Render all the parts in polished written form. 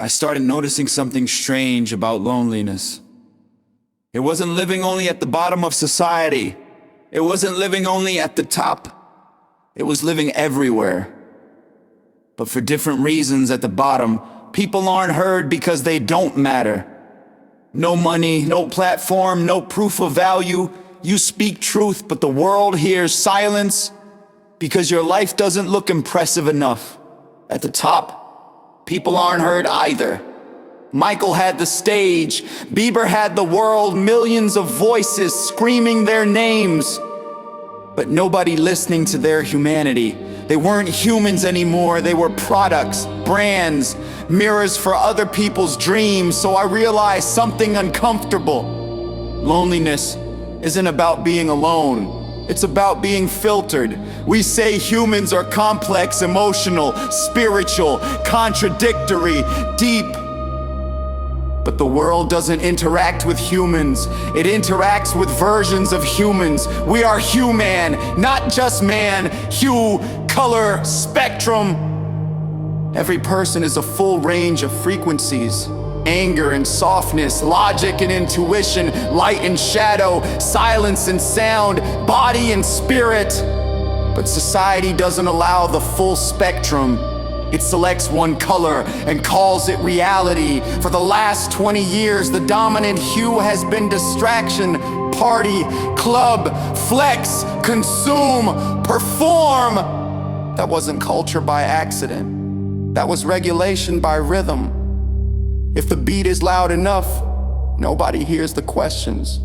I started noticing something strange about loneliness. It wasn't living only at the bottom of society. It wasn't living only at the top. It was living everywhere. But for different reasons at the bottom, people aren't heard because they don't matter. No money, no platform, no proof of value. You speak truth, but the world hears silence because your life doesn't look impressive enough. At the top, people aren't heard either. Michael had the stage, Bieber had the world, millions of voices screaming their names, but nobody listening to their humanity. They weren't humans anymore, they were products, brands, mirrors for other people's dreams. So I realized something uncomfortable. Loneliness isn't about being alone. It's about being filtered. We say humans are complex, emotional, spiritual, contradictory, deep. But the world doesn't interact with humans. It interacts with versions of humans. We are Hue-Man, not just man. Hue, color, spectrum. Every person is a full range of frequencies. Anger and softness, logic and intuition, light and shadow, silence and sound, body and spirit. But society doesn't allow the full spectrum. It selects one color and calls it reality. For the last 20 years, the dominant hue has been distraction, party, club, flex, consume, perform. That wasn't culture by accident. That was regulation by rhythm. If the beat is loud enough, nobody hears the questions.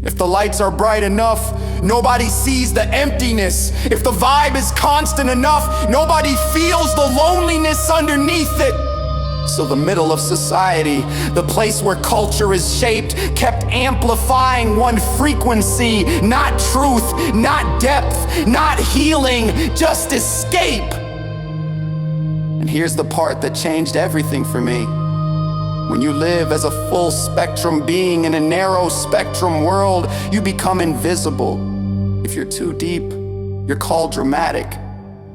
If the lights are bright enough, nobody sees the emptiness. If the vibe is constant enough, nobody feels the loneliness underneath it. So the middle of society, the place where culture is shaped, kept amplifying one frequency. Not truth, not depth, not healing, just escape. And here's the part that changed everything for me. When you live as a full spectrum being in a narrow spectrum world, you become invisible. If you're too deep, you're called dramatic.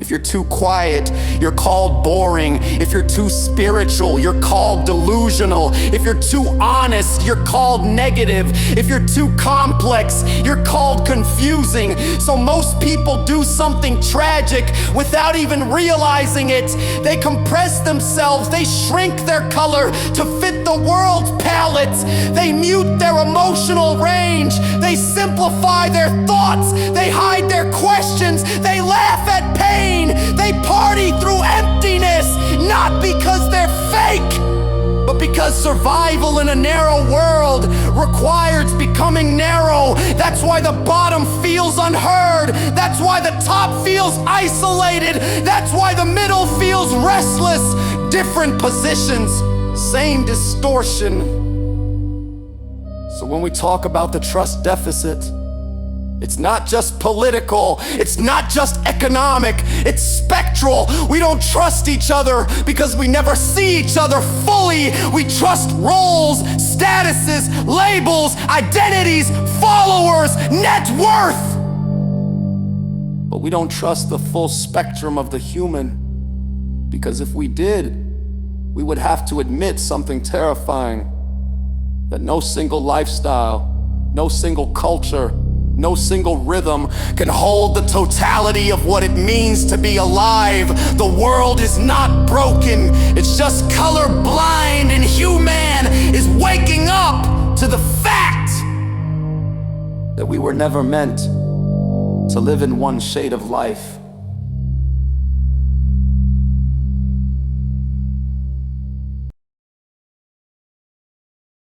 If you're too quiet, you're called boring. If you're too spiritual, you're called delusional. If you're too honest, you're called negative. If you're too complex, you're called confusing. So most people do something tragic without even realizing it. They compress themselves, they shrink their color to fit the world's palette. They mute their emotional range, they simplify their thoughts, they hide their questions, they laugh at pain. They party through emptiness, not because they're fake, but because survival in a narrow world requires becoming narrow. That's why the bottom feels unheard. That's why the top feels isolated. That's why the middle feels restless. Different positions, same distortion. So when we talk about the trust deficit, it's not just political, it's not just economic, it's spectral. We don't trust each other because we never see each other fully. We trust roles, statuses, labels, identities, followers, net worth. But we don't trust the full spectrum of the human, because if we did, we would have to admit something terrifying: that no single lifestyle, no single culture, no single rhythm can hold the totality of what it means to be alive. The world is not broken, it's just colorblind, and Hue-Man is waking up to the fact that we were never meant to live in one shade of life.